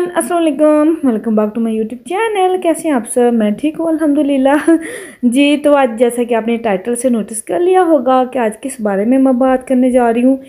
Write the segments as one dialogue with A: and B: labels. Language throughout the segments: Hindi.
A: एवरीवन, अस्सलाम वालेकुम। Welcome back to my YouTube channel. कैसे हैं आप सब? मैं ठीक हूँ अल्हम्दुलिल्लाह जी। तो आज जैसा कि आपने टाइटल से नोटिस कर लिया होगा कि आज किस बारे में मैं बात करने जा रही हूँ।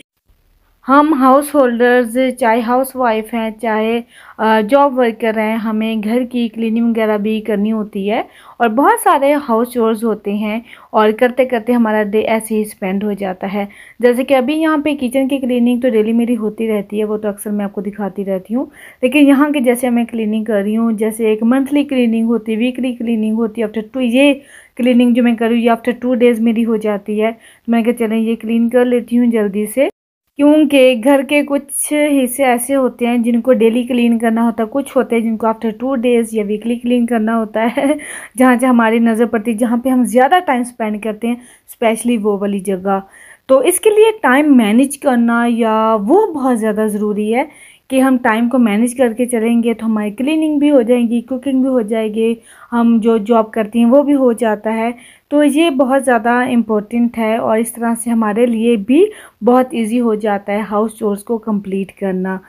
A: हम हाउस होल्डर्स, चाहे हाउस वाइफ हैं, चाहे जॉब वर्कर हैं, हमें घर की क्लीनिंग वगैरह भी करनी होती है और बहुत सारे हाउस चोर्स होते हैं और करते करते हमारा डे ऐसे ही स्पेंड हो जाता है। जैसे कि अभी यहाँ पे किचन की क्लीनिंग तो डेली मेरी होती रहती है, वो तो अक्सर मैं आपको दिखाती रहती हूँ। लेकिन यहाँ के जैसे मैं क्लीनिंग कर रही हूँ, जैसे एक मंथली क्लीनिंग होती है, वीकली क्लीनिंग होती है, आफ्टर 2 ये क्लीनिंग जो मैं कर रही हूँ ये आफ्टर 2 डेज़ मेरी हो जाती है। तो मैं कहा चलें ये क्लीन कर लेती हूँ जल्दी से, क्योंकि घर के कुछ हिस्से ऐसे होते हैं जिनको डेली क्लीन करना होता है, कुछ होते हैं जिनको आफ्टर 2 डेज़ या वीकली क्लीन करना होता है जहाँ जहाँ हमारी नज़र पड़ती है, जहाँ पे हम ज़्यादा टाइम स्पेंड करते हैं, स्पेशली वो वाली जगह। तो इसके लिए टाइम मैनेज करना या वो बहुत ज़्यादा ज़रूरी है कि हम टाइम को मैनेज करके चलेंगे तो हमारी क्लीनिंग भी हो जाएगी, कुकिंग भी हो जाएगी, हम जो जॉब करती हैं वो भी हो जाता है। तो ये बहुत ज़्यादा इम्पोर्टेंट है और इस तरह से हमारे लिए भी बहुत इजी हो जाता है हाउस चोर्स को कंप्लीट करना।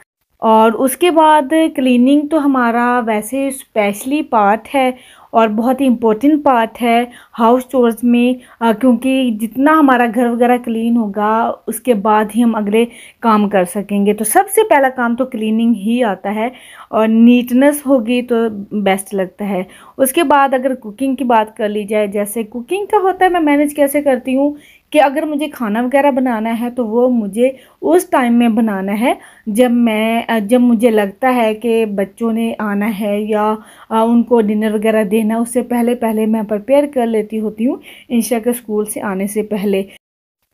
A: और उसके बाद क्लीनिंग तो हमारा वैसे स्पेशली पार्ट है और बहुत ही इम्पोर्टेंट पार्ट है हाउस चोर्स में, क्योंकि जितना हमारा घर वगैरह क्लीन होगा उसके बाद ही हम अगले काम कर सकेंगे। तो सबसे पहला काम तो क्लीनिंग ही आता है और नीटनेस होगी तो बेस्ट लगता है। उसके बाद अगर कुकिंग की बात कर ली जाए, जैसे कुकिंग का होता है, मैं मैनेज कैसे करती हूँ कि अगर मुझे खाना वगैरह बनाना है तो वो मुझे उस टाइम में बनाना है जब मुझे लगता है कि बच्चों ने आना है या उनको डिनर वगैरह देना, उससे पहले पहले मैं प्रिपेयर कर लेती होती हूँ इंशा के स्कूल से आने से पहले।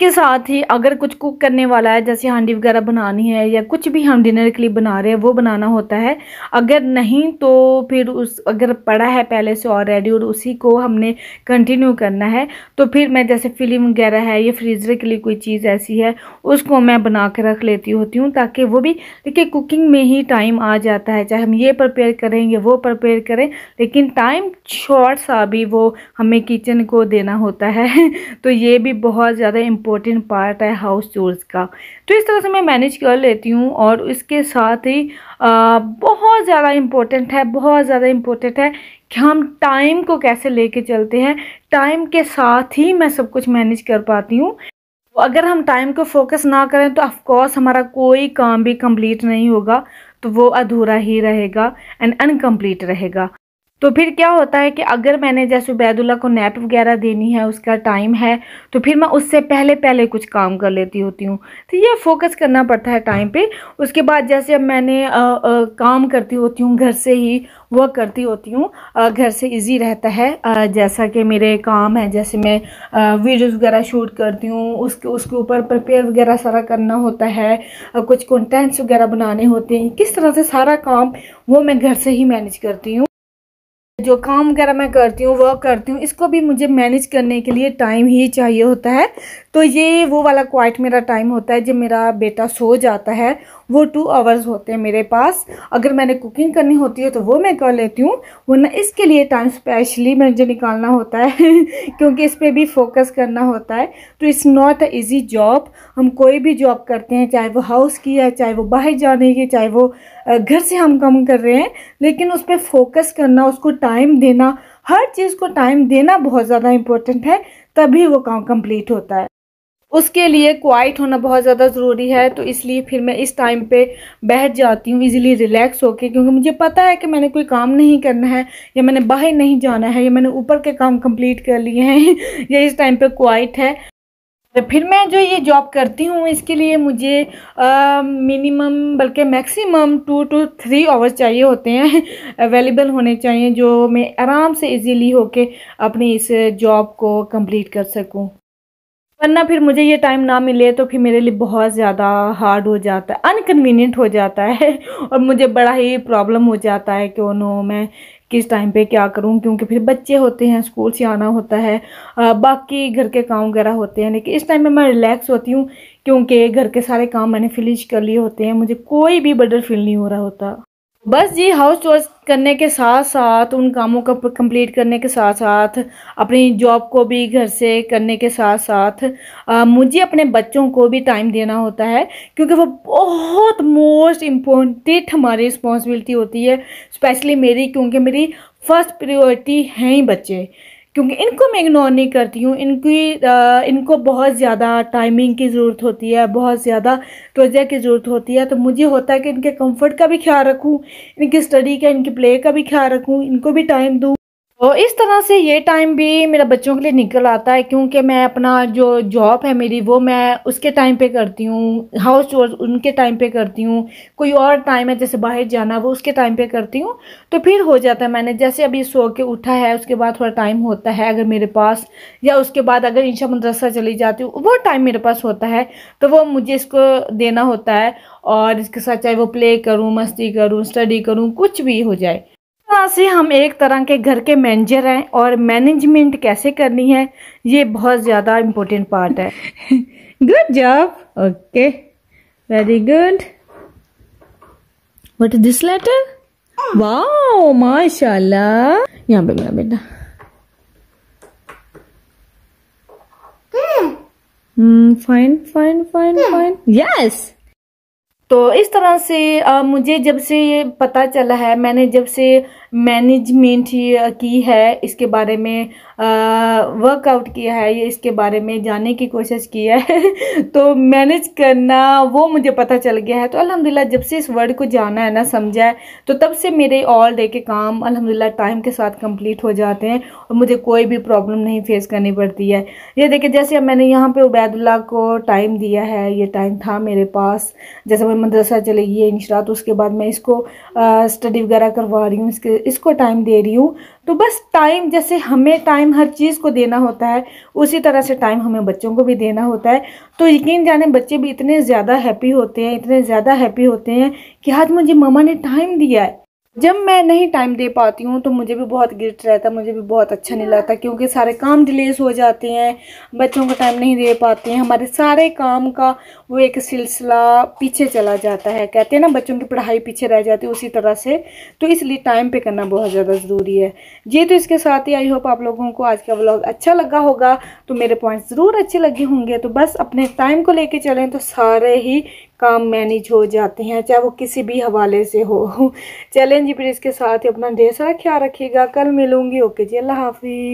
A: के साथ ही अगर कुछ कुक करने वाला है, जैसे हांडी वगैरह बनानी है या कुछ भी हम डिनर के लिए बना रहे हैं वो बनाना होता है, अगर नहीं तो फिर अगर पड़ा है पहले से ऑलरेडी और उसी को हमने कंटिन्यू करना है तो फिर मैं जैसे फिल्म वगैरह है या फ्रीज़र के लिए कोई चीज़ ऐसी है उसको मैं बना के रख लेती होती हूँ, ताकि वो भी देखिए कुकिंग में ही टाइम आ जाता है, चाहे हम ये प्रिपेयर करें या वो प्रिपेयर करें, लेकिन टाइम शॉर्ट सा भी वो हमें किचन को देना होता है तो ये भी बहुत ज़्यादा इम्पोर्टेंट पार्ट है हाउस चोर्स का। तो इस तरह से मैं मैनेज कर लेती हूँ और इसके साथ ही बहुत ज़्यादा इम्पोर्टेंट है, बहुत ज़्यादा इम्पोर्टेंट है कि हम टाइम को कैसे लेके चलते हैं। टाइम के साथ ही मैं सब कुछ मैनेज कर पाती हूँ। तो अगर हम टाइम को फोकस ना करें तो ऑफ कोर्स हमारा कोई काम भी कंप्लीट नहीं होगा, तो वो अधूरा ही रहेगा एंड अनकम्प्लीट रहेगा। तो फिर क्या होता है कि अगर मैंने जैसे उबैदुल्ला को नैप वगैरह देनी है, उसका टाइम है, तो फिर मैं उससे पहले पहले कुछ काम कर लेती होती हूँ। तो ये फोकस करना पड़ता है टाइम पे। उसके बाद जैसे अब मैंने काम करती होती हूँ घर से ही, वर्क करती होती हूँ, घर से इजी रहता है। जैसा कि मेरे काम है, जैसे मैं वीडियोज़ वगैरह शूट करती हूँ, उसके ऊपर प्रिपेयर वगैरह सारा करना होता है, कुछ कंटेंट्स वगैरह बनाने होते हैं, किस तरह से सारा काम वो मैं घर से ही मैनेज करती हूँ। जो काम वगैरह मैं करती हूँ, वर्क करती हूँ, इसको भी मुझे मैनेज करने के लिए टाइम ही चाहिए होता है। तो ये वो वाला क्वाइट मेरा टाइम होता है जब मेरा बेटा सो जाता है, वो 2 आवर्स होते हैं मेरे पास। अगर मैंने कुकिंग करनी होती है तो वो मैं कर लेती हूँ, वरना इसके लिए टाइम स्पेशली मुझे निकालना होता है क्योंकि इस पर भी फोकस करना होता है। तो it's not a easy job. हम कोई भी जॉब करते हैं, चाहे वो हाउस की है, चाहे वो बाहर जाने की, चाहे वो घर से हम काम कर रहे हैं, लेकिन उस पर फोकस करना, उसको टाइम देना, हर चीज़ को टाइम देना बहुत ज़्यादा इम्पोर्टेंट है, तभी वो काम कंप्लीट होता है। उसके लिए क्वाइट होना बहुत ज़्यादा ज़रूरी है। तो इसलिए फिर मैं इस टाइम पे बैठ जाती हूँ इजीली रिलैक्स होके, क्योंकि मुझे पता है कि मैंने कोई काम नहीं करना है या मैंने बाहर नहीं जाना है या मैंने ऊपर के काम कंप्लीट कर लिए हैं या इस टाइम पे क्वाइट है। तो फिर मैं जो ये जॉब करती हूँ इसके लिए मुझे मिनिमम बल्कि मैक्सिमम 2 to 3 आवर्स चाहिए होते हैं, अवेलेबल होने चाहिए, जो मैं आराम से इजीली होके अपनी इस जॉब को कंप्लीट कर सकूँ। वरना फिर मुझे ये टाइम ना मिले तो फिर मेरे लिए बहुत ज़्यादा हार्ड हो जाता है, अनकन्वीनियंट हो जाता है और मुझे बड़ा ही प्रॉब्लम हो जाता है कि ओ नो मैं किस टाइम पे क्या करूं, क्योंकि फिर बच्चे होते हैं, स्कूल से आना होता है, बाकी घर के काम वगैरह होते हैं। लेकिन इस टाइम में मैं रिलैक्स होती हूँ क्योंकि घर के सारे काम मैंने फिनिश कर लिए होते हैं, मुझे कोई भी बर्डन फील नहीं हो रहा होता। बस जी, हाउस चोर्स करने के साथ साथ, उन कामों को कंप्लीट करने के साथ साथ, अपनी जॉब को भी घर से करने के साथ साथ मुझे अपने बच्चों को भी टाइम देना होता है, क्योंकि वो बहुत मोस्ट इम्पोर्टेंट हमारी रिस्पॉन्सिबिलिटी होती है, स्पेशली मेरी, क्योंकि मेरी फर्स्ट प्रायोरिटी हैं ही बच्चे। क्योंकि इनको मैं इग्नोर नहीं करती हूँ, इनको बहुत ज़्यादा टाइमिंग की ज़रूरत होती है, बहुत ज़्यादा तवज्जो की ज़रूरत होती है। तो मुझे होता है कि इनके कंफर्ट का भी ख्याल रखूँ, इनकी स्टडी का, इनकी प्ले का भी ख्याल रखूँ, इनको भी टाइम दूँ। तो इस तरह से ये टाइम भी मेरा बच्चों के लिए निकल आता है, क्योंकि मैं अपना जो जॉब है मेरी, वो मैं उसके टाइम पे करती हूँ, हाउस चोर्स उनके टाइम पे करती हूँ, कोई और टाइम है जैसे बाहर जाना, वो उसके टाइम पे करती हूँ। तो फिर हो जाता है, मैंने जैसे अभी सो के उठा है, उसके बाद थोड़ा टाइम होता है अगर मेरे पास, या उसके बाद अगर इंशा मदरसा चली जाती हूँ, वो टाइम मेरे पास होता है, तो वो मुझे इसको देना होता है। और इसके साथ चाहे वो प्ले करूँ, मस्ती करूँ, स्टडी करूँ, कुछ भी हो जाए। तरह से हम एक तरह के घर के मैनेजर हैं, और मैनेजमेंट कैसे करनी है, ये बहुत ज़्यादा इम्पोर्टेंट पार्ट है। Good job. Okay, very good. What is this letter? Wow, माशाल्लाह। यहाँ पे मेरा बेटा। Fine fine fine fine, yes. तो इस तरह से मुझे जब से ये पता चला है, मैंने जब से मैनेजमेंट की है, इसके बारे में वर्कआउट किया है, ये इसके बारे में जानने की कोशिश की है तो मैनेज करना वो मुझे पता चल गया है। तो अल्हम्दुलिल्लाह जब से इस वर्ड को जाना है ना, समझा है, तो तब से मेरे ऑल डे के काम अल्हम्दुलिल्लाह टाइम के साथ कंप्लीट हो जाते हैं, और मुझे कोई भी प्रॉब्लम नहीं फेस करनी पड़ती है। ये देखिए, जैसे अब मैंने यहाँ पे उबैदुल्लाह को टाइम दिया है, ये टाइम था मेरे पास, जैसे मैं मदरसा चली गई इंशा, तो उसके बाद मैं इसको स्टडी वगैरह करवा रही हूँ, इसको टाइम दे रही हूँ। तो बस टाइम, जैसे हमें टाइम हर चीज़ को देना होता है, उसी तरह से टाइम हमें बच्चों को भी देना होता है। तो यकीन जाने बच्चे भी इतने ज़्यादा हैप्पी होते हैं, इतने ज़्यादा हैप्पी होते हैं कि आज मुझे मम्मा ने टाइम दिया है। जब मैं नहीं टाइम दे पाती हूँ तो मुझे भी बहुत गिल्ट रहता है, मुझे भी बहुत अच्छा नहीं लगता, क्योंकि सारे काम डिलेस हो जाते हैं, बच्चों को टाइम नहीं दे पाते हैं, हमारे सारे काम का वो एक सिलसिला पीछे चला जाता है। कहते हैं ना, बच्चों की पढ़ाई पीछे रह जाती है, उसी तरह से। तो इसलिए टाइम पे करना बहुत ज़्यादा ज़रूरी है जी। तो इसके साथ ही आई होप आप लोगों को आज का व्लॉग अच्छा लगा होगा, तो मेरे पॉइंट्स ज़रूर अच्छे लगे होंगे। तो बस अपने टाइम को लेके चलें तो सारे ही काम मैनेज हो जाते हैं, चाहे वो किसी भी हवाले से हो। चलें जी, फिर इसके साथ ही अपना ढेर सारा ख्याल रखिएगा। कल मिलूंगी। ओके जी, अल्लाह हाफिज़।